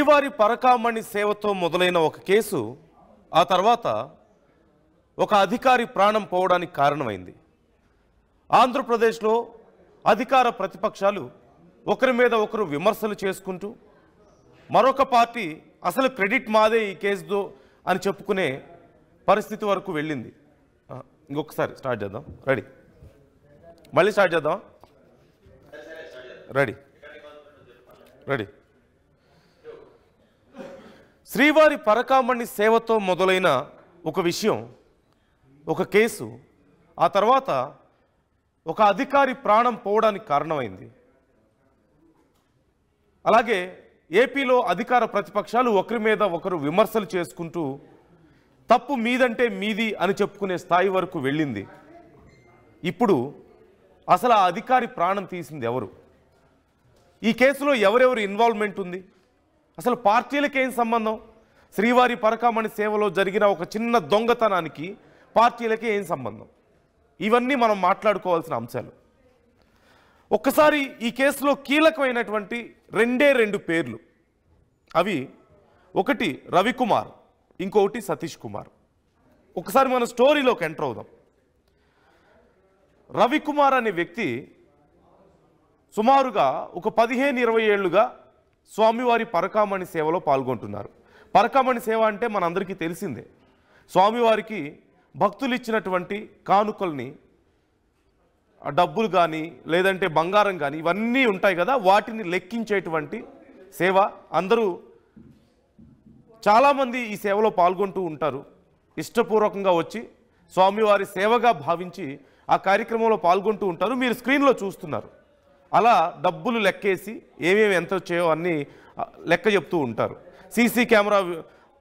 శ్రీవారి పరకామణి సేవతో మొదలైన ఒక కేసు ఆ తర్వాత ఒక అధికారి ప్రాణం పోవడానికి కారణమైంది. ఆంధ్రప్రదేశ్లో అధికార ప్రతిపక్షాలు ఒకరి మీద ఒకరు విమర్శలు చేసుకుంటూ మరొక పార్టీ అసలు క్రెడిట్ మాదే ఈ కేసుతో అని చెప్పుకునే పరిస్థితి వరకు వెళ్ళింది. ఇంకొకసారి స్టార్ట్ చేద్దాం. రెడీ, మళ్ళీ స్టార్ట్ చేద్దాం. రెడీ రెడీ శ్రీవారి పరకామణి సేవతో మొదలైన ఒక విషయం, ఒక కేసు ఆ తర్వాత ఒక అధికారి ప్రాణం పోవడానికి కారణమైంది. అలాగే ఏపీలో అధికార ప్రతిపక్షాలు ఒకరి మీద ఒకరు విమర్శలు చేసుకుంటూ తప్పు మీదంటే మీది అని చెప్పుకునే స్థాయి వరకు వెళ్ళింది. ఇప్పుడు అసలు ఆ అధికారి ప్రాణం తీసింది ఎవరు? ఈ కేసులో ఎవరెవరు ఇన్వాల్వ్మెంట్ ఉంది? అసలు పార్టీలకేం సంబంధం? శ్రీవారి పరకామణి సేవలో జరిగిన ఒక చిన్న దొంగతనానికి పార్టీలకి ఏం సంబంధం? ఇవన్నీ మనం మాట్లాడుకోవాల్సిన అంశాలు. ఒక్కసారి ఈ కేసులో కీలకమైనటువంటి రెండు పేర్లు, అవి ఒకటి రవికుమార్, ఇంకొకటి సతీష్ కుమార్. ఒకసారి మన స్టోరీలోకి ఎంటర్ అవుదాం. రవికుమార్ అనే వ్యక్తి సుమారుగా ఒక 15-20 ఏళ్లుగా స్వామివారి పరకామణి సేవలో పాల్గొంటున్నారు. పరకామణి సేవ అంటే మనందరికీ తెలిసిందే. స్వామివారికి భక్తులు ఇచ్చినటువంటి కానుకల్ని, డబ్బులు కానీ లేదంటే బంగారం కానీ ఇవన్నీ ఉంటాయి కదా, వాటిని లెక్కించేటువంటి సేవ. అందరూ చాలామంది ఈ సేవలో పాల్గొంటూ ఉంటారు. ఇష్టపూర్వకంగా వచ్చి స్వామివారి సేవగా భావించి ఆ కార్యక్రమంలో పాల్గొంటూ ఉంటారు. మీరు స్క్రీన్లో చూస్తున్నారు. అలా డబ్బులు లెక్కేసి ఏమేమి ఎంత వచ్చాయో అన్నీ లెక్క చెప్తూ ఉంటారు. సీసీ కెమెరా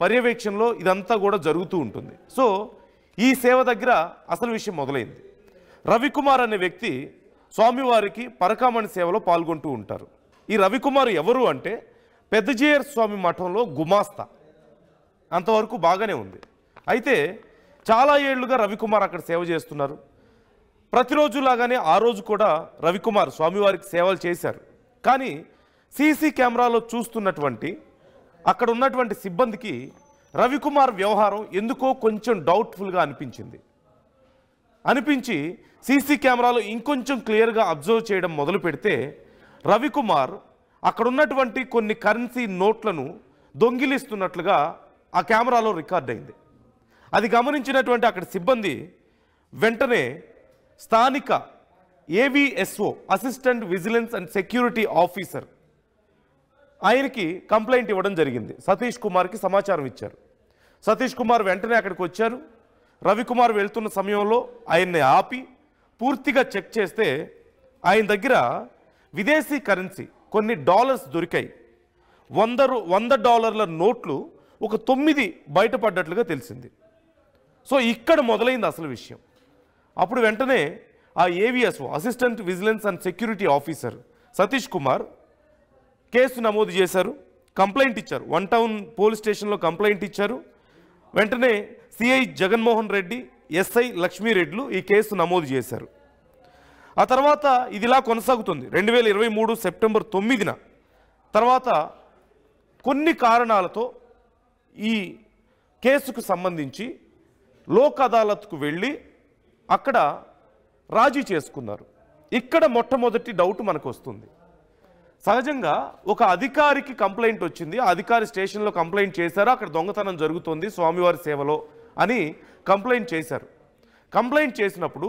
పర్యవేక్షణలో ఇదంతా కూడా జరుగుతూ ఉంటుంది. సో ఈ సేవ దగ్గర అసలు విషయం మొదలైంది. రవికుమార్ అనే వ్యక్తి స్వామివారికి పరకామణి సేవలో పాల్గొంటూ ఉంటారు. ఈ రవికుమార్ ఎవరు అంటే పెద్దజీయర్ స్వామి మఠంలో గుమాస్తా. అంతవరకు బాగానే ఉంది. అయితే చాలా ఏళ్లుగా రవికుమార్ అక్కడ సేవ చేస్తున్నారు. ప్రతిరోజులాగానే ఆ రోజు కూడా రవికుమార్ స్వామివారికి సేవలు చేశారు. కానీ సీసీ కెమెరాలో చూస్తున్నటువంటి అక్కడ ఉన్నటువంటి సిబ్బందికి రవికుమార్ వ్యవహారం ఎందుకో కొంచెం డౌట్ఫుల్గా అనిపించి సీసీ కెమెరాలో ఇంకొంచెం క్లియర్గా అబ్జర్వ్ చేయడం మొదలు పెడితే రవికుమార్ అక్కడ ఉన్నటువంటి కొన్ని కరెన్సీ నోట్లను దొంగిలిస్తున్నట్లుగా ఆ కెమెరాలో రికార్డ్ అయింది. అది గమనించినటువంటి అక్కడ సిబ్బంది వెంటనే స్థానిక AVSO, assistant vigilance and security officer, ఆయనకి కంప్లైంట్ ఇవ్వడం జరిగింది. సతీష్ కుమార్కి సమాచారం ఇచ్చారు. సతీష్ కుమార్ వెంటనే అక్కడికి వచ్చారు. రవికుమార్ వెళ్తున్న సమయంలో ఆయన్ని ఆపి పూర్తిగా చెక్ చేస్తే ఆయన దగ్గర విదేశీ కరెన్సీ కొన్ని డాలర్స్ దొరికాయి. $100 నోట్లు ఒక 9 బయటపడ్డట్లుగా తెలిసింది. సో ఇక్కడ మొదలైంది అసలు విషయం. అప్పుడు వెంటనే ఆ AVSO, assistant vigilance and security officer Satish Kumar case నమోదు చేశారు, కంప్లైంట్ ఇచ్చారు. 1 టౌన్ పోలీస్ స్టేషన్లో కంప్లైంట్ ఇచ్చారు. వెంటనే సిఐ జగన్మోహన్ రెడ్డి, ఎస్ఐ లక్ష్మీరెడ్లు ఈ కేసు నమోదు చేశారు. ఆ తర్వాత ఇదిలా కొనసాగుతుంది. 2023 సెప్టెంబర్ 9న తర్వాత కొన్ని కారణాలతో ఈ కేసుకు సంబంధించి లోక్ అదాలత్కు వెళ్ళి అక్కడ రాజీ చేసుకున్నారు. ఇక్కడ మొట్టమొదటి డౌట్ మనకు వస్తుంది. సహజంగా ఒక అధికారికి కంప్లైంట్ వచ్చింది, ఆ అధికారి స్టేషన్లో కంప్లైంట్ చేశారు, అక్కడ దొంగతనం జరుగుతుంది స్వామివారి సేవలో అని కంప్లైంట్ చేశారు. కంప్లైంట్ చేసినప్పుడు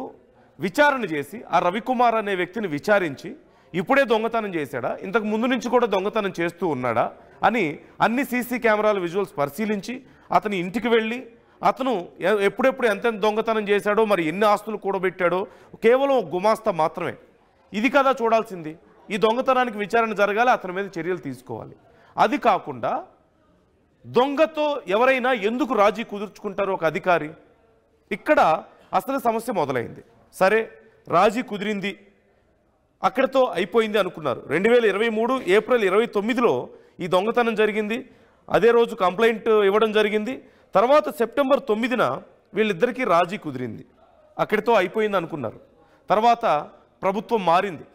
విచారణ చేసి ఆ రవికుమార్ అనే వ్యక్తిని విచారించి ఇప్పుడే దొంగతనం చేశాడా, ఇంతకు ముందు నుంచి కూడా దొంగతనం చేస్తూ ఉన్నాడా అని అన్ని సీసీ కెమెరాల విజువల్స్ పరిశీలించి అతని ఇంటికి వెళ్ళి అతను ఎప్పుడెప్పుడు ఎంతెంత దొంగతనం చేశాడో, మరి ఎన్ని ఆస్తులు కూడబెట్టాడో, కేవలం గుమాస్తా మాత్రమే. ఇది కదా చూడాల్సింది. ఈ దొంగతనానికి విచారణ జరగాలి, అతని మీద చర్యలు తీసుకోవాలి. అది కాకుండా దొంగతో ఎవరైనా ఎందుకు రాజీ కుదుర్చుకుంటారో ఒక అధికారి? ఇక్కడ అసలు సమస్య మొదలైంది. సరే, రాజీ కుదిరింది, అక్కడితో అయిపోయింది అనుకున్నారు. 2023 ఏప్రిల్ 29లో ఈ దొంగతనం జరిగింది. అదే రోజు కంప్లైంట్ ఇవ్వడం జరిగింది. తర్వాత సెప్టెంబర్ 9న వీళ్ళిద్దరికీ రాజీ కుదిరింది, అక్కడితో అయిపోయింది అనుకున్నారు. తర్వాత ప్రభుత్వం మారింది.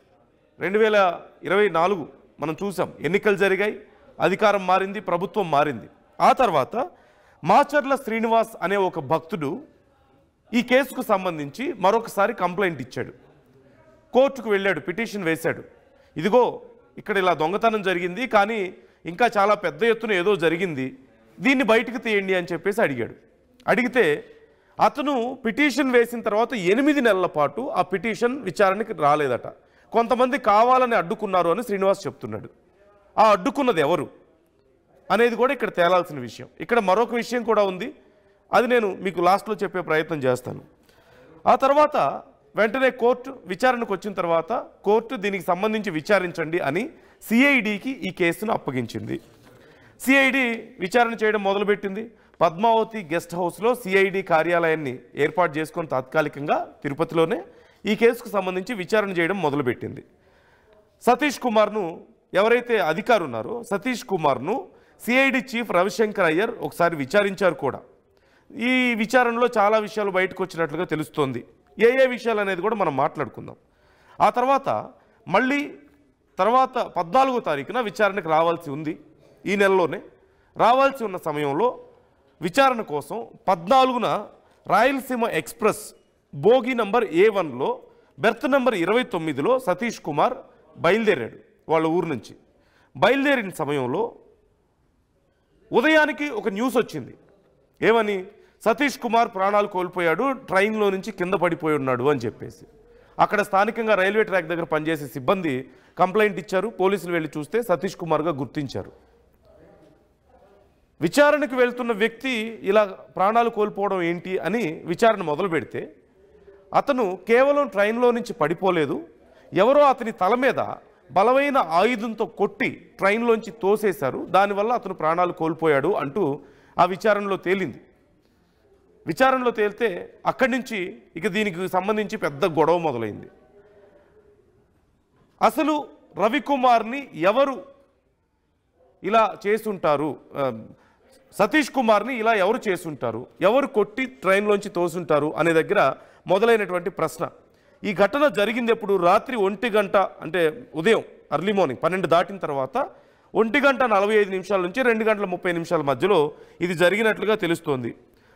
2024 మనం చూసాం, ఎన్నికలు జరిగాయి. అధికారం మారింది, ప్రభుత్వం మారింది. ఆ తర్వాత మాచర్ల శ్రీనివాస్ అనే ఒక భక్తుడు ఈ కేసుకు సంబంధించి మరొకసారి కంప్లైంట్ ఇచ్చాడు. కోర్టుకు వెళ్ళాడు, పిటిషన్ వేశాడు. ఇదిగో ఇక్కడ ఇలా దొంగతనం జరిగింది, కానీ ఇంకా చాలా పెద్ద ఎత్తున ఏదో జరిగింది, దీన్ని బయటకు తీయండి అని చెప్పేసి అడిగాడు. అడిగితే అతను పిటిషన్ వేసిన తర్వాత 8 నెలల పాటు ఆ పిటిషన్ విచారణకి రాలేదట. కొంతమంది కావాలని అడ్డుకున్నారు అని శ్రీనివాస్ చెప్తున్నాడు. ఆ అడ్డుకున్నది ఎవరు అనేది కూడా ఇక్కడ తేలాల్సిన విషయం. ఇక్కడ మరొక విషయం కూడా ఉంది, అది నేను మీకు లాస్ట్లో చెప్పే ప్రయత్నం చేస్తాను. ఆ తర్వాత వెంటనే కోర్టు విచారణకు వచ్చిన తర్వాత కోర్టు దీనికి సంబంధించి విచారించండి అని సిఐడికి ఈ కేసును అప్పగించింది. సిఐడి విచారణ చేయడం మొదలుపెట్టింది. పద్మావతి గెస్ట్ హౌస్లో సిఐడి కార్యాలయాన్ని ఏర్పాటు చేసుకొని తాత్కాలికంగా తిరుపతిలోనే ఈ కేసుకు సంబంధించి విచారణ చేయడం మొదలుపెట్టింది. సతీష్ కుమార్ను, ఎవరైతే అధికారి ఉన్నారో సతీష్ కుమార్ను సిఐడి చీఫ్ రవిశంకర్ అయ్యర్ ఒకసారి విచారించారు కూడా. ఈ విచారణలో చాలా విషయాలు బయటకు వచ్చినట్లుగా తెలుస్తోంది. ఏ విషయాలు అనేది కూడా మనం మాట్లాడుకుందాం. ఆ తర్వాత మళ్ళీ 14వ తారీఖున విచారణకు రావాల్సి ఉంది. ఈ నెలలోనే రావాల్సి ఉన్న సమయంలో విచారణ కోసం 14న రాయలసీమ ఎక్స్ప్రెస్ బోగి నంబర్ A1లో బెర్త్ నంబర్ 29లో సతీష్ కుమార్ బయలుదేరాడు వాళ్ళ ఊరు నుంచి. బయలుదేరిన సమయంలో ఉదయానికి ఒక న్యూస్ వచ్చింది. ఏమని? సతీష్ కుమార్ ప్రాణాలు కోల్పోయాడు, ట్రైన్లో నుంచి కింద పడిపోయి ఉన్నాడు అని చెప్పేసి. అక్కడ స్థానికంగా రైల్వే ట్రాక్ దగ్గర పనిచేసే సిబ్బంది కంప్లైంట్ ఇచ్చారు. పోలీసులు వెళ్ళి చూస్తే సతీష్ కుమార్గా గుర్తించారు. విచారణకు వెళ్తున్న వ్యక్తి ఇలా ప్రాణాలు కోల్పోవడం ఏంటి అని విచారణ మొదలు పెడితే అతను కేవలం ట్రైన్లో నుంచి పడిపోలేదు, ఎవరో అతని తల మీద బలమైన ఆయుధంతో కొట్టి ట్రైన్లోంచి తోసేశారు, దానివల్ల అతను ప్రాణాలు కోల్పోయాడు అంటూ ఆ విచారణలో తేలింది. విచారణలో తేలితే అక్కడి నుంచి ఇక దీనికి సంబంధించి పెద్ద గొడవ మొదలైంది. అసలు రవికుమార్ని ఎవరు ఇలా చేసుంటారు, సతీష్ కుమార్ని ఇలా ఎవరు చేసుంటారు, ఎవరు కొట్టి ట్రైన్లోంచి తోసుంటారు అనే దగ్గర మొదలైనటువంటి ప్రశ్న. ఈ ఘటన జరిగింది ఎప్పుడు? రాత్రి 1 గంట, అంటే ఉదయం ఎర్లీ మార్నింగ్ 12 దాటిన తర్వాత 1 గంట 45 నిమిషాల నుంచి 2 గంటల 30 నిమిషాల మధ్యలో ఇది జరిగినట్లుగా తెలుస్తోంది.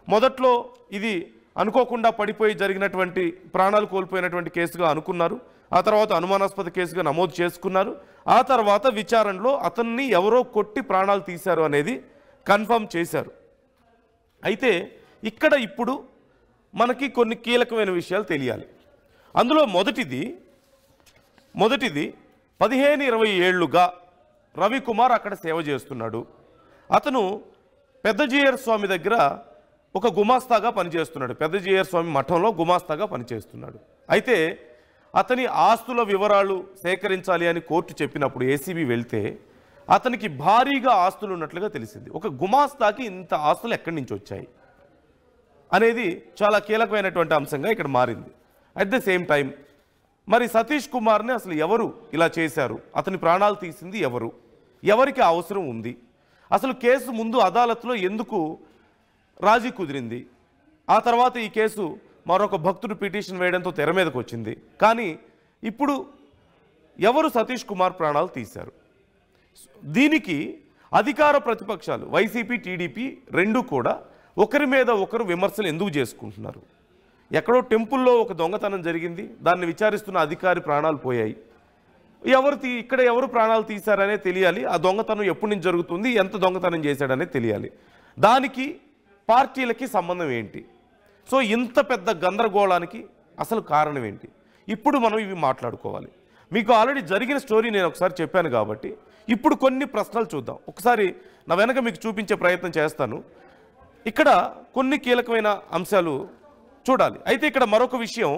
మొదట్లో ఇది అనుకోకుండా పడిపోయి జరిగినటువంటి ప్రాణాలు కోల్పోయినటువంటి కేసుగా అనుకున్నారు. ఆ తర్వాత అనుమానాస్పద కేసుగా నమోదు చేసుకున్నారు. ఆ తర్వాత విచారణలో అతన్ని ఎవరో కొట్టి ప్రాణాలు తీశారు అనేది కన్ఫర్మ్ చేశారు. అయితే ఇక్కడ ఇప్పుడు మనకి కొన్ని కీలకమైన విషయాలు తెలియాలి. అందులో మొదటిది 15-20 ఏళ్లుగా రవికుమార్ అక్కడ సేవ చేస్తున్నాడు. అతను పెద్ద జీయర్ స్వామి దగ్గర ఒక గుమాస్తాగా పనిచేస్తున్నాడు. పెద్ద జీయర్ స్వామి మఠంలో గుమాస్తాగా పనిచేస్తున్నాడు. అయితే అతని ఆస్తుల వివరాలు సేకరించాలి అని కోర్టు చెప్పినప్పుడు ఏసీబీ వెళ్తే అతనికి భారీగా ఆస్తులు ఉన్నట్లుగా తెలిసింది. ఒక గుమాస్తాకి ఇంత ఆస్తులు ఎక్కడి నుంచి వచ్చాయి అనేది చాలా కీలకమైనటువంటి అంశంగా ఇక్కడ మారింది. అట్ ద సేమ్ టైం మరి సతీష్ కుమార్ని అసలు ఎవరు ఇలా చేశారు, అతని ప్రాణాలు తీసింది ఎవరు, ఎవరికి అవసరం ఉంది, అసలు కేసు ముందు అదాలత్లో ఎందుకు రాజీ కుదిరింది, ఆ తర్వాత ఈ కేసు మరొక భక్తుడు పిటిషన్ వేయడంతో తెర మీదకు వచ్చింది. కానీ ఇప్పుడు ఎవరు సతీష్ కుమార్ ప్రాణాలు తీశారు? దీనికి అధికార ప్రతిపక్షాలు వైసీపీ, టీడీపీ రెండూ కూడా ఒకరి మీద ఒకరు విమర్శలు ఎందుకు చేసుకుంటున్నారు? ఎక్కడో టెంపుల్లో ఒక దొంగతనం జరిగింది, దాన్ని విచారిస్తున్న అధికారి ప్రాణాలు పోయాయి. ఇక్కడ ఎవరు ప్రాణాలు తీశారనే తెలియాలి. ఆ దొంగతనం ఎప్పటి నుంచి జరుగుతుంది, ఎంత దొంగతనం చేశాడనే తెలియాలి. దానికి పార్టీలకి సంబంధం ఏంటి? సో ఇంత పెద్ద గందరగోళానికి అసలు కారణం ఏంటి? ఇప్పుడు మనం ఇవి మాట్లాడుకోవాలి. మీకు ఆల్రెడీ జరిగిన స్టోరీ నేను ఒకసారి చెప్పాను కాబట్టి ఇప్పుడు కొన్ని ప్రశ్నలు చూద్దాం. ఒకసారి నా వెనక మీకు చూపించే ప్రయత్నం చేస్తాను. ఇక్కడ కొన్ని కీలకమైన అంశాలు చూడాలి. అయితే ఇక్కడ మరొక విషయం,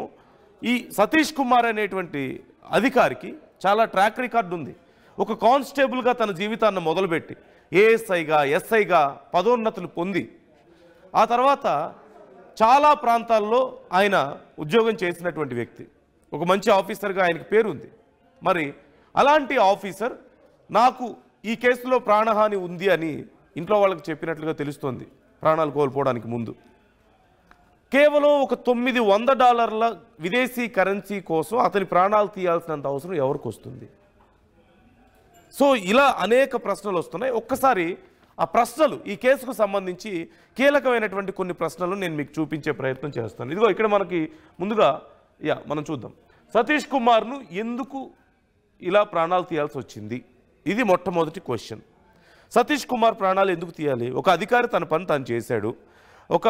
ఈ సతీష్ కుమార్ అనేటువంటి అధికారికి చాలా ట్రాక్ రికార్డు ఉంది. ఒక కానిస్టేబుల్గా తన జీవితాన్ని మొదలుపెట్టి ఏఎస్ఐగా, ఎస్ఐగా పదోన్నతులు పొంది ఆ తర్వాత చాలా ప్రాంతాల్లో ఆయన ఉద్యోగం చేసినటువంటి వ్యక్తి. ఒక మంచి ఆఫీసర్గా ఆయనకి పేరుంది. మరి అలాంటి ఆఫీసర్ నాకు ఈ కేసులో ప్రాణహాని ఉంది అని ఇంట్లో వాళ్ళకి చెప్పినట్లుగా తెలుస్తోంది. ప్రాణాలు కోల్పోవడానికి ముందు కేవలం ఒక $900 విదేశీ కరెన్సీ కోసం అతని ప్రాణాలు తీయాల్సినంత అవసరం ఎవరికి వస్తుంది? సో ఇలా అనేక ప్రశ్నలు వస్తున్నాయి. ఒక్కసారి ఆ ప్రశ్నలు, ఈ కేసుకు సంబంధించి కీలకమైనటువంటి కొన్ని ప్రశ్నలు నేను మీకు చూపించే ప్రయత్నం చేస్తాను. ఇదిగో ఇక్కడ మనకి ముందుగా మనం చూద్దాం. సతీష్ కుమార్ను ఎందుకు ఇలా ప్రాణాలు తీయాల్సి వచ్చింది? ఇది మొట్టమొదటి క్వశ్చన్. సతీష్ కుమార్ ప్రాణాలు ఎందుకు తీయాలి? ఒక అధికారి తన పని తాను చేశాడు. ఒక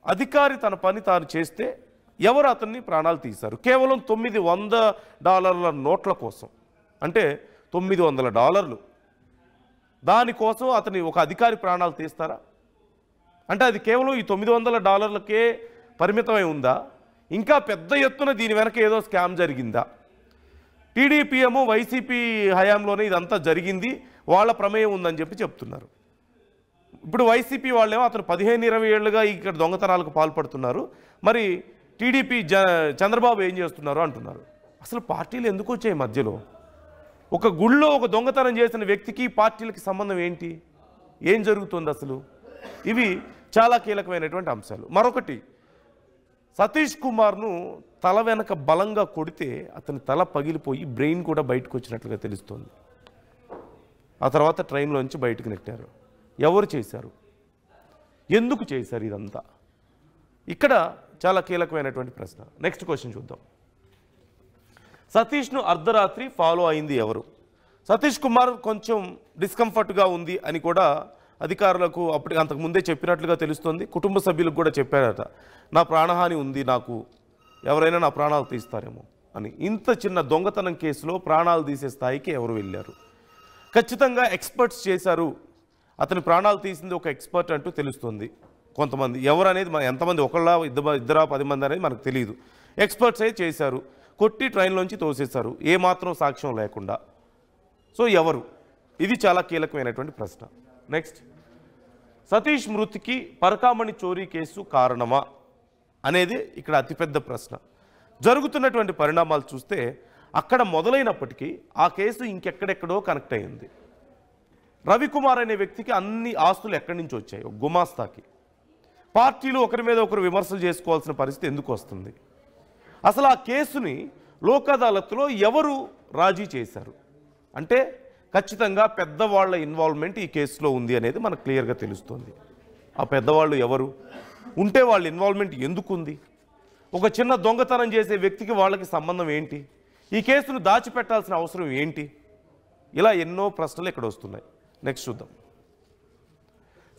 అధికారి తన పని తాను చేస్తే ఎవరు అతన్ని ప్రాణాలు తీశారు? కేవలం $900 నోట్ల కోసం, అంటే $900 దానికోసం అతని ఒక అధికారి ప్రాణాలు తీస్తారా? అంటే అది కేవలం ఈ $900కే పరిమితమై ఉందా? ఇంకా పెద్ద ఎత్తున దీని వెనక ఏదో స్కామ్ జరిగిందా? టీడీపీ ఏమో వైసీపీ హయాంలోనే ఇదంతా జరిగింది, వాళ్ళ ప్రమేయం ఉందని చెప్తున్నారు. ఇప్పుడు వైసీపీ వాళ్ళేమో అతను 15-20 ఏళ్ళుగా ఇక్కడ దొంగతనాలకు పాల్పడుతున్నారు, మరి టీడీపీ చంద్రబాబు ఏం చేస్తున్నారు అంటున్నారు. అసలు పార్టీలు ఎందుకు వచ్చాయి మధ్యలో? ఒక గుళ్ళో ఒక దొంగతనం చేసిన వ్యక్తికి పార్టీలకి సంబంధం ఏంటి? ఏం జరుగుతుంది అసలు? ఇవి చాలా కీలకమైనటువంటి అంశాలు. మరొకటి, సతీష్ కుమార్ను తల వెనక బలంగా కొడితే అతని తల పగిలిపోయి బ్రెయిన్ కూడా బయటకు వచ్చినట్లుగా తెలుస్తోంది. ఆ తర్వాత ట్రైన్లోంచి బయటకు నెట్టారు. ఎవరు చేశారు? ఎందుకు చేశారు ఇదంతా? ఇక్కడ చాలా కీలకమైనటువంటి ప్రశ్న. నెక్స్ట్ క్వశ్చన్ చూద్దాం. సతీష్ను అర్ధరాత్రి ఫాలో అయింది ఎవరు? సతీష్ కుమార్ కొంచెం డిస్కంఫర్ట్గా ఉంది అని కూడా అధికారులకు అంతకుముందే చెప్పినట్లుగా తెలుస్తోంది. కుటుంబ సభ్యులకు కూడా చెప్పారట, నా ప్రాణహాని ఉంది, నాకు ఎవరైనా నా ప్రాణాలు తీస్తారేమో అని. ఇంత చిన్న దొంగతనం కేసులో ప్రాణాలు తీసే స్థాయికి ఎవరు వెళ్ళారు? ఖచ్చితంగా ఎక్స్పర్ట్స్ చేశారు, అతని ప్రాణాలు తీసింది ఒక ఎక్స్పర్ట్ అంటూ తెలుస్తుంది. కొంతమంది ఎవరు అనేది మన ఎంతమంది, ఒకళ్ళ ఇద్దరా 10 మంది అనేది మనకు తెలియదు. ఎక్స్పర్ట్స్ అయితే చేశారు, కొట్టి ట్రైన్లోంచి తోసేశారు ఏమాత్రం సాక్ష్యం లేకుండా. సో ఎవరు? ఇది చాలా కీలకమైనటువంటి ప్రశ్న. నెక్స్ట్, సతీష్ మృతికి పరకామణి చోరీ కేసు కారణమా అనేది ఇక్కడ అతిపెద్ద ప్రశ్న. జరుగుతున్నటువంటి పరిణామాలు చూస్తే అక్కడ మొదలైనప్పటికీ ఆ కేసు ఇంకెక్కడెక్కడో కనెక్ట్ అయ్యింది. రవికుమార్ అనే వ్యక్తికి అన్ని ఆస్తులు ఎక్కడి నుంచి వచ్చాయి? గుమాస్తాకి. పార్టీలు ఒకరి మీద ఒకరు విమర్శలు చేసుకోవాల్సిన పరిస్థితి ఎందుకు వస్తుంది? అసలు ఆ కేసుని లోక్ అదాలత్లో ఎవరు రాజీ చేశారు అంటే ఖచ్చితంగా పెద్దవాళ్ల ఇన్వాల్వ్మెంట్ ఈ కేసులో ఉంది అనేది మనకు క్లియర్గా తెలుస్తుంది. ఆ పెద్దవాళ్ళు ఎవరు? ఉంటే వాళ్ళ ఇన్వాల్వ్మెంట్ ఎందుకు ఉంది? ఒక చిన్న దొంగతనం చేసే వ్యక్తికి వాళ్ళకి సంబంధం ఏంటి? ఈ కేసును దాచిపెట్టాల్సిన అవసరం ఏంటి? ఇలా ఎన్నో ప్రశ్నలు ఇక్కడ వస్తున్నాయి. నెక్స్ట్ చూద్దాం.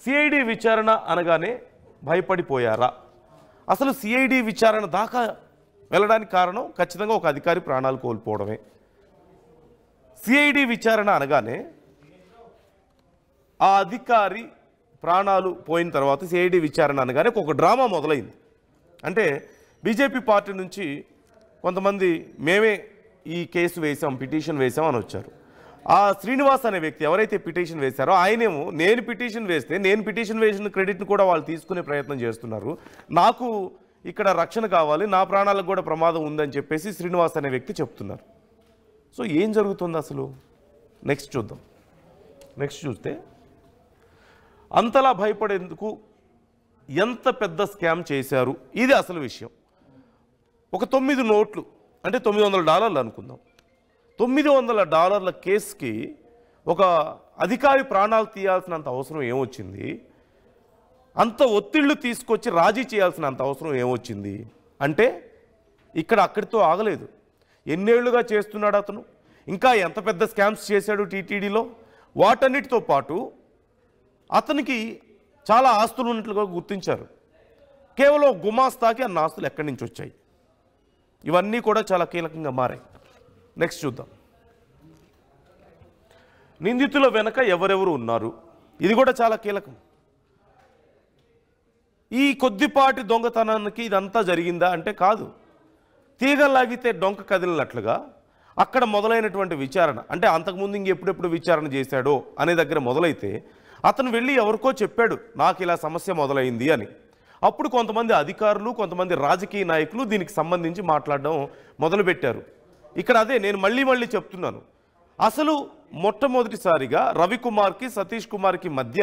సిఐడి విచారణ అనగానే భయపడిపోయారా? అసలు సిఐడి విచారణ దాకా వెళ్ళడానికి కారణం ఖచ్చితంగా ఒక అధికారి ప్రాణాలు కోల్పోవడమే. సిఐడి విచారణ అనగానే ఆ అధికారి ప్రాణాలు పోయిన తర్వాత సిఐడి విచారణ అనగానే ఒక డ్రామా మొదలైంది. అంటే బీజేపీ పార్టీ నుంచి కొంతమంది మేమే ఈ కేసు వేసాం, పిటిషన్ వేసాం అని వచ్చారు. ఆ శ్రీనివాస్ అనే వ్యక్తి ఎవరైతే పిటిషన్ వేశారో ఆయనేమో నేను పిటిషన్ వేస్తే నేను పిటిషన్ వేసిన క్రెడిట్ని కూడా వాళ్ళు తీసుకునే ప్రయత్నం చేస్తున్నారు, నాకు ఇక్కడ రక్షణ కావాలి, నా ప్రాణాలకు కూడా ప్రమాదం ఉందని చెప్పేసి శ్రీనివాస్ అనే వ్యక్తి చెప్తున్నారు. సో ఏం జరుగుతుంది అసలు? నెక్స్ట్ చూద్దాం. నెక్స్ట్ చూస్తే అంతలా భయపడేందుకు ఎంత పెద్ద స్కామ్ చేశారు, ఇది అసలు విషయం. ఒక 9 నోట్లు అంటే $900 అనుకుందాం. $900 కేసుకి ఒక అధికారి ప్రాణాలు తీయాల్సినంత అవసరం ఏమొచ్చింది? అంత ఒత్తిళ్లు తీసుకొచ్చి రాజీ చేయాల్సినంత అవసరం ఏమొచ్చింది అంటే ఇక్కడ అక్కడితో ఆగలేదు. ఎన్నేళ్లుగా చేస్తున్నాడు అతను, ఇంకా ఎంత పెద్ద స్కామ్స్ చేశాడు టీటీడీలో, వాటన్నిటితో పాటు అతనికి చాలా ఆస్తులు ఉన్నట్లుగా గుర్తించారు. కేవలం గుమాస్తాకి అన్న ఆస్తులు ఎక్కడి నుంచి వచ్చాయి? ఇవన్నీ కూడా చాలా కీలకంగా మారాయి. నెక్స్ట్ చూద్దాం. నిందితుల వెనక ఎవరెవరు ఉన్నారు, ఇది కూడా చాలా కీలకం. ఈ కొద్దిపాటి దొంగతనానికి ఇదంతా జరిగిందా అంటే కాదు. తీగలాగితే డొంక కదిలినట్లుగా అక్కడ మొదలైనటువంటి విచారణ, అంటే అంతకుముందు ఇంకెప్పుడెప్పుడు విచారణ చేశాడో అనే దగ్గర మొదలైతే అతను వెళ్ళి ఎవరికో చెప్పాడు నాకు ఇలా సమస్య మొదలైంది అని. అప్పుడు కొంతమంది అధికారులు, కొంతమంది రాజకీయ నాయకులు దీనికి సంబంధించి మాట్లాడడం మొదలుపెట్టారు. ఇక్కడ అదే నేను మళ్ళీ చెప్తున్నాను, అసలు మొట్టమొదటిసారిగా రవికుమార్కి సతీష్ కుమార్కి మధ్య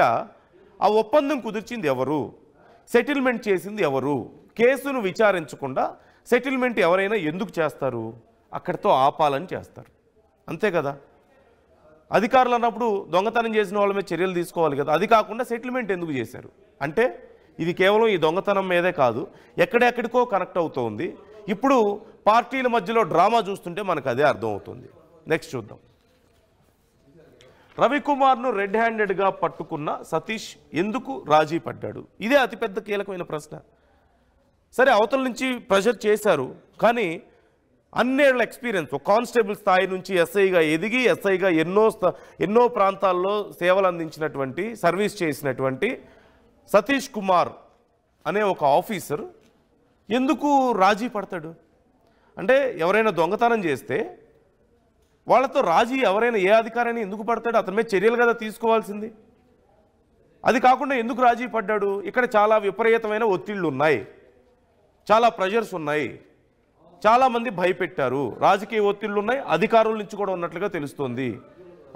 ఆ ఒప్పందం కుదిర్చింది ఎవరు? సెటిల్మెంట్ చేసింది ఎవరు? కేసును విచారించకుండా సెటిల్మెంట్ ఎవరైనా ఎందుకు చేస్తారు? అక్కడితో ఆపాలని చేస్తారు, అంతే కదా. అధికారులు అన్నప్పుడు దొంగతనం చేసిన వాళ్ళ మీద చర్యలు తీసుకోవాలి కదా. అది కాకుండా సెటిల్మెంట్ ఎందుకు చేశారు అంటే ఇది కేవలం ఈ దొంగతనం మీదే కాదు, ఎక్కడెక్కడికో కనెక్ట్ అవుతుంది. ఇప్పుడు పార్టీల మధ్యలో డ్రామా చూస్తుంటే మనకు అదే అర్థమవుతుంది. నెక్స్ట్ చూద్దాం. రవికుమార్ను రెడ్ హ్యాండెడ్గా పట్టుకున్న సతీష్ ఎందుకు రాజీ పడ్డాడు? ఇదే అతిపెద్ద కీలకమైన ప్రశ్న. సరే, అవతల నుంచి ప్రెషర్ చేశారు, కానీ అన్నేళ్ల ఎక్స్పీరియన్స్, ఒక కానిస్టేబుల్ స్థాయి నుంచి ఎస్ఐగా ఎదిగి ఎస్ఐగా ఎన్నో ప్రాంతాల్లో సేవలు అందించినటువంటి, సర్వీస్ చేసినటువంటి సతీష్ కుమార్ అనే ఒక ఆఫీసర్ ఎందుకు రాజీ పడతాడు? అంటే ఎవరైనా దొంగతనం చేస్తే వాళ్ళతో రాజీ ఎవరైనా ఏ అధికారైనా ఎందుకు పడతాడు? అతని మీద చర్యలు కదా తీసుకోవాల్సింది. అది కాకుండా ఎందుకు రాజీ పడ్డాడు? ఇక్కడ చాలా విపరీతమైన ఒత్తిళ్లు ఉన్నాయి, చాలా ప్రెషర్స్ ఉన్నాయి, చాలామంది భయపెట్టారు, రాజకీయ ఒత్తిళ్లు ఉన్నాయి, అధికారుల నుంచి కూడా ఉన్నట్లుగా తెలుస్తోంది.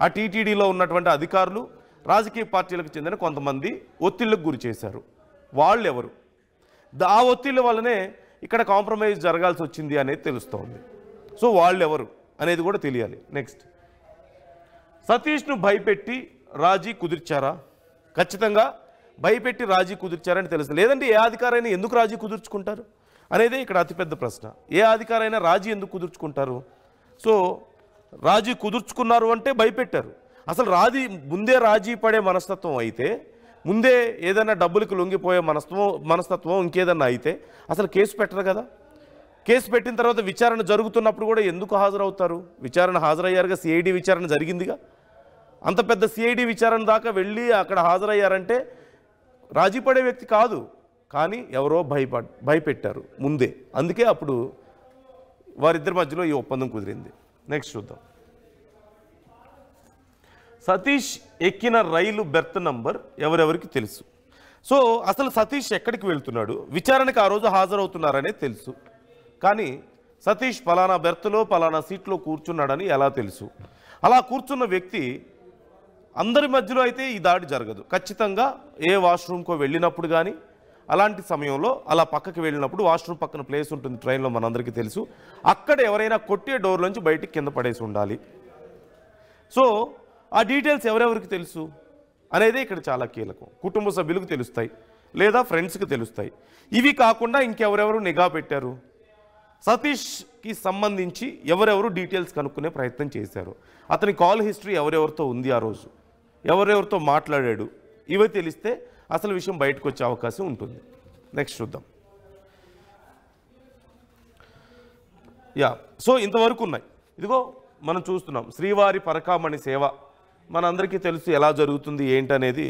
ఆ టీటీడీలో ఉన్నటువంటి అధికారులు రాజకీయ పార్టీలకు చెందిన కొంతమంది ఒత్తిళ్లకు గురి చేశారు. వాళ్ళు ఎవరు? ఆ ఒత్తిళ్ల వల్లనే ఇక్కడ కాంప్రమైజ్ జరగాల్సి వచ్చింది అనేది తెలుస్తోంది. సో వాళ్ళు ఎవరు అనేది కూడా తెలియాలి. నెక్స్ట్, సతీష్ను భయపెట్టి రాజీ కుదిర్చారా? ఖచ్చితంగా భయపెట్టి రాజీ కుదిర్చారని తెలుసు. లేదంటే ఏ అధికారైనా ఎందుకు రాజీ కుదుర్చుకుంటారు అనేదే ఇక్కడ అతిపెద్ద ప్రశ్న. ఏ అధికారైనా రాజీ ఎందుకు కుదుర్చుకుంటారు? సో రాజీ కుదుర్చుకున్నారు అంటే భయపెట్టారు. అసలు ముందే రాజీ పడే మనస్తత్వం అయితే, ముందే ఏదైనా డబ్బులకు లొంగిపోయే మనస్తత్వం ఇంకేదన్నా అయితే అసలు కేసు పెట్టరు కదా. కేసు పెట్టిన తర్వాత విచారణ జరుగుతున్నప్పుడు కూడా ఎందుకు హాజరవుతారు? విచారణ హాజరయ్యారుగా, సిఐడి విచారణ జరిగిందిగా. అంత పెద్ద సిఐడి విచారణ దాకా వెళ్ళి అక్కడ హాజరయ్యారంటే రాజీ పడే వ్యక్తి కాదు, కానీ ఎవరో భయపెట్టారు ముందే. అందుకే అప్పుడు వారిద్దరి మధ్యలో ఈ ఒప్పందం కుదిరింది. నెక్స్ట్ చూద్దాం. సతీష్ ఎక్కిన రైలు బెర్త్ నంబర్ ఎవరెవరికి తెలుసు? సో అసలు సతీష్ ఎక్కడికి వెళ్తున్నాడు, విచారణకు ఆ రోజు హాజరవుతున్నారనే తెలుసు, కానీ సతీష్ పలానా బెర్త్లో పలానా సీట్లో కూర్చున్నాడని ఎలా తెలుసు? అలా కూర్చున్న వ్యక్తి అందరి మధ్యలో అయితే ఈ దాడి జరగదు. ఖచ్చితంగా ఏ వాష్రూమ్కో వెళ్ళినప్పుడు కానీ, అలాంటి సమయంలో అలా పక్కకి వెళ్ళినప్పుడు వాష్రూమ్ పక్కన ప్లేస్ ఉంటుంది ట్రైన్లో, మనందరికీ తెలుసు. అక్కడ ఎవరైనా కొట్టే డోర్ నుంచి బయటికి కింద పడేసి ఉండాలి. సో ఆ డీటెయిల్స్ ఎవరెవరికి తెలుసు అనేది ఇక్కడ చాలా కీలకం. కుటుంబ సభ్యులకు తెలుస్తాయి, లేదా ఫ్రెండ్స్కి తెలుస్తాయి. ఇవి కాకుండా ఇంకెవరెవరు నిఘా పెట్టారు? సతీష్కి సంబంధించి ఎవరెవరు డీటెయిల్స్ కనుక్కునే ప్రయత్నం చేశారు, అతని కాల్ హిస్టరీ ఎవరెవరితో ఉంది, ఆ రోజు ఎవరెవరితో మాట్లాడాడు, ఇవి తెలిస్తే అసలు విషయం బయటకు వచ్చే అవకాశం ఉంటుంది. నెక్స్ట్ చూద్దాం. సో ఇంతవరకు ఉన్నాయి. ఇదిగో మనం చూస్తున్నాం శ్రీవారి పరకామణి సేవ. మనందరికీ తెలుసు ఎలా జరుగుతుంది ఏంటనేది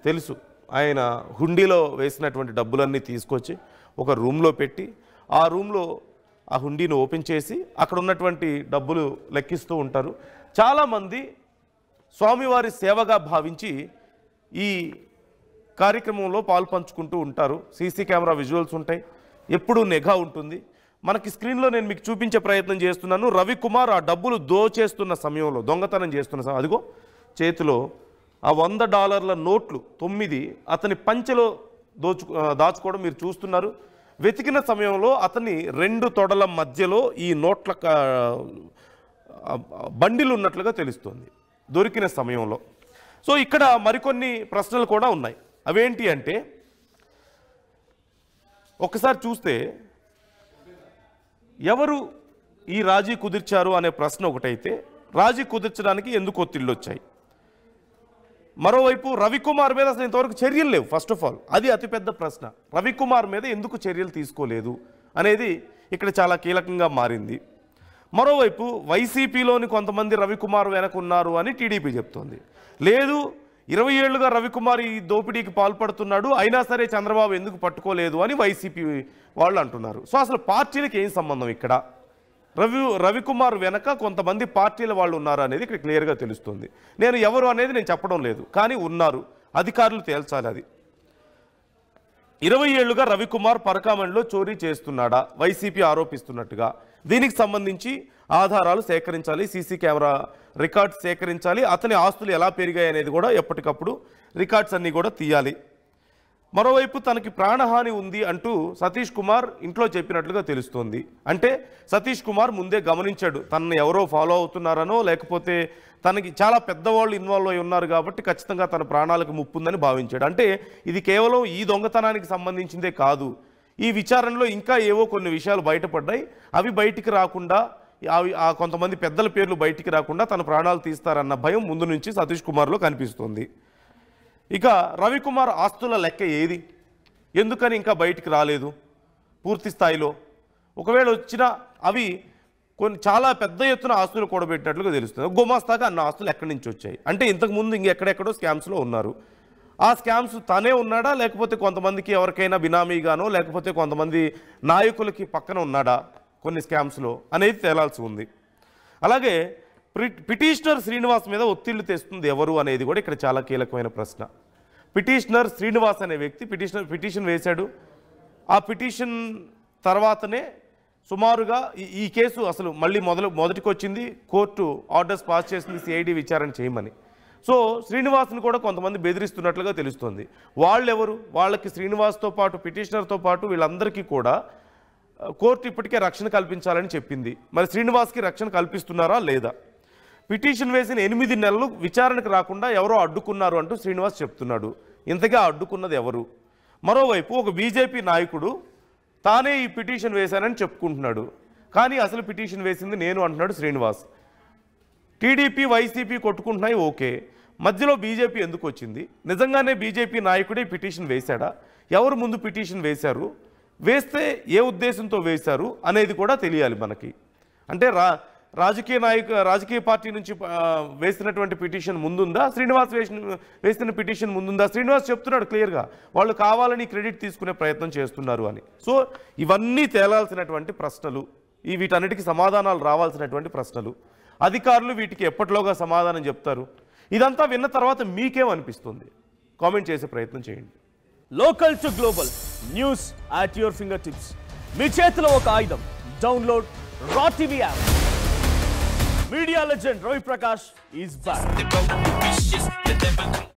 తెలుసు. ఆయన హుండీలో వేసినటువంటి డబ్బులన్నీ తీసుకొచ్చి ఒక రూమ్లో పెట్టి, ఆ రూమ్లో ఆ హుండీని ఓపెన్ చేసి అక్కడ ఉన్నటువంటి డబ్బులు లెక్కిస్తూ ఉంటారు. చాలామంది స్వామివారి సేవగా భావించి ఈ కార్యక్రమంలో పాల్పంచుకుంటూ ఉంటారు. సీసీ కెమెరా విజువల్స్ ఉంటాయి, ఎప్పుడూ నిఘా ఉంటుంది. మనకి స్క్రీన్లో నేను మీకు చూపించే ప్రయత్నం చేస్తున్నాను. రవికుమార్ ఆ డబ్బులు దోచేస్తున్న సమయంలో, దొంగతనం చేస్తున్న సమయం, అదిగో చేతిలో ఆ $100 నోట్లు 9 అతని పంచెలో దాచుకోవడం మీరు చూస్తున్నారు. వెతికిన సమయంలో అతని 2 తొడల మధ్యలో ఈ నోట్ల బండిలు ఉన్నట్లుగా తెలుస్తుంది దొరికిన సమయంలో. సో ఇక్కడ మరికొన్ని ప్రశ్నలు కూడా ఉన్నాయి. అవేంటి అంటే, ఒకసారి చూస్తే ఎవరు ఈ రాజీ కుదిర్చారు అనే ప్రశ్న ఒకటైతే, రాజీ కుదిర్చడానికి ఎందుకు ఒత్తిళ్ళు వచ్చాయి? మరోవైపు రవికుమార్ మీద అసలు ఇంతవరకు చర్యలు లేవు. ఫస్ట్ ఆఫ్ ఆల్ అది అతిపెద్ద ప్రశ్న. రవికుమార్ మీద ఎందుకు చర్యలు తీసుకోలేదు అనేది ఇక్కడ చాలా కీలకంగా మారింది. మరోవైపు వైసీపీలోని కొంతమంది రవికుమార్ వెనకున్నారు అని టీడీపీ చెప్తోంది. లేదు, 20 ఏళ్లుగా రవికుమార్ ఈ దోపిడీకి పాల్పడుతున్నాడు, అయినా సరే చంద్రబాబు ఎందుకు పట్టుకోలేదు అని వైసీపీ వాళ్ళు అంటున్నారు. సో అసలు పార్టీలకు ఏం సంబంధం? ఇక్కడ రవికుమార్ వెనక కొంతమంది పార్టీల వాళ్ళు ఉన్నారు అనేది ఇక్కడ క్లియర్గా తెలుస్తుంది. నేను ఎవరు అనేది నేను చెప్పడం లేదు, కానీ ఉన్నారు, అధికారులు తేల్చాలి. అది 20 ఏళ్లుగా రవికుమార్ పరకామణిలో చోరీ చేస్తున్నాడా వైసీపీ ఆరోపిస్తున్నట్టుగా? దీనికి సంబంధించి ఆధారాలు సేకరించాలి, సీసీ కెమెరా రికార్డ్స్ సేకరించాలి, అతని ఆస్తులు ఎలా పెరిగాయి అనేది కూడా ఎప్పటికప్పుడు రికార్డ్స్ అన్నీ కూడా తీయాలి. మరోవైపు తనకి ప్రాణహాని ఉంది అంటూ సతీష్ కుమార్ ఇంట్లో చెప్పినట్లుగా తెలుస్తోంది. అంటే సతీష్ కుమార్ ముందే గమనించాడు తనని ఎవరో ఫాలో అవుతున్నారనో, లేకపోతే తనకి చాలా పెద్దవాళ్ళు ఇన్వాల్వ్ అయి ఉన్నారు కాబట్టి ఖచ్చితంగా తన ప్రాణాలకు ముప్పు ఉందని భావించాడు. అంటే ఇది కేవలం ఈ దొంగతనానికి సంబంధించిందే కాదు, ఈ విచారణలో ఇంకా ఏవో కొన్ని విషయాలు బయటపడ్డాయి, అవి బయటికి రాకుండా, ఆ కొంతమంది పెద్దల పేర్లు బయటికి రాకుండా తన ప్రాణాలు తీస్తారన్న భయం ముందు నుంచి సతీష్ కుమార్లో కనిపిస్తుంది. ఇక రవికుమార్ ఆస్తుల లెక్క ఏది, ఎందుకని ఇంకా బయటికి రాలేదు పూర్తి స్థాయిలో? ఒకవేళ వచ్చినా అవి కొన్ని చాలా పెద్ద ఎత్తున ఆస్తులు కూడబెట్టినట్లుగా తెలుస్తుంది. గుమాస్తాగా అన్న ఆస్తులు ఎక్కడి నుంచి వచ్చాయి అంటే ఇంతకుముందు ఇంకెక్కడెక్కడో స్కామ్స్లో ఉన్నారు. ఆ స్కామ్స్ తనే ఉన్నాడా, లేకపోతే కొంతమందికి ఎవరికైనా బినామీగానో, లేకపోతే కొంతమంది నాయకులకి పక్కన ఉన్నాడా కొన్ని స్కామ్స్లో అనేది తేలాల్సి ఉంది. అలాగే పిటిషనర్ శ్రీనివాస్ మీద ఒత్తిళ్లు తెస్తుంది ఎవరు అనేది కూడా ఇక్కడ చాలా కీలకమైన ప్రశ్న. పిటిషనర్ శ్రీనివాస్ అనే వ్యక్తి పిటిషన్ వేశాడు. ఆ పిటిషన్ తర్వాతనే సుమారుగా ఈ కేసు అసలు మళ్ళీ మొదటికి వచ్చింది. కోర్టు ఆర్డర్స్ పాస్ చేసింది సిఐడి విచారణ చేయమని. సో శ్రీనివాస్ని కూడా కొంతమంది బెదిరిస్తున్నట్లుగా తెలుస్తుంది. వాళ్ళెవరు? వాళ్ళకి శ్రీనివాస్తో పాటు పిటిషనర్తో పాటు వీళ్ళందరికీ కూడా కోర్టు ఇప్పటికే రక్షణ కల్పించాలని చెప్పింది. మరి శ్రీనివాస్కి రక్షణ కల్పిస్తున్నారా లేదా? పిటిషన్ వేసిన 8 నెలలు విచారణకు రాకుండా ఎవరో అడ్డుకున్నారు అంటూ శ్రీనివాస్ చెప్తున్నాడు. ఇంతగా అడ్డుకున్నది ఎవరు? మరోవైపు ఒక బీజేపీ నాయకుడు తానే ఈ పిటిషన్ వేశానని చెప్పుకుంటున్నాడు, కానీ అసలు పిటిషన్ వేసింది నేను అంటున్నాడు శ్రీనివాస్. టీడీపీ వైసీపీ కొట్టుకుంటున్నాయి, ఓకే, మధ్యలో బీజేపీ ఎందుకు వచ్చింది? నిజంగానే బీజేపీ నాయకుడే పిటిషన్ వేశాడా? ఎవరు ముందు పిటిషన్ వేశారు? వేస్తే ఏ ఉద్దేశంతో వేశారు అనేది కూడా తెలియాలి మనకి. అంటే రాజకీయ పార్టీ నుంచి వేసినటువంటి పిటిషన్ ముందుందా, శ్రీనివాస్ వేసిన పిటిషన్ ముందుందా? శ్రీనివాస్ చెప్తున్నాడు క్లియర్గా, వాళ్ళు కావాలని క్రెడిట్ తీసుకునే ప్రయత్నం చేస్తున్నారు అని. సో ఇవన్నీ తేలాల్సినటువంటి ప్రశ్నలు, వీటన్నిటికీ సమాధానాలు రావాల్సినటువంటి ప్రశ్నలు. అధికారులు వీటికి ఎప్పటిలోగా సమాధానం చెప్తారు? ఇదంతా విన్న తర్వాత మీకేమనిపిస్తుంది? కామెంట్ చేసే ప్రయత్నం చేయండి. Local to global news at your finger tips. మీ చేతిలో ఒక ఆయుధం. Download Raa TV app. Media legend Ravi Prakash is back.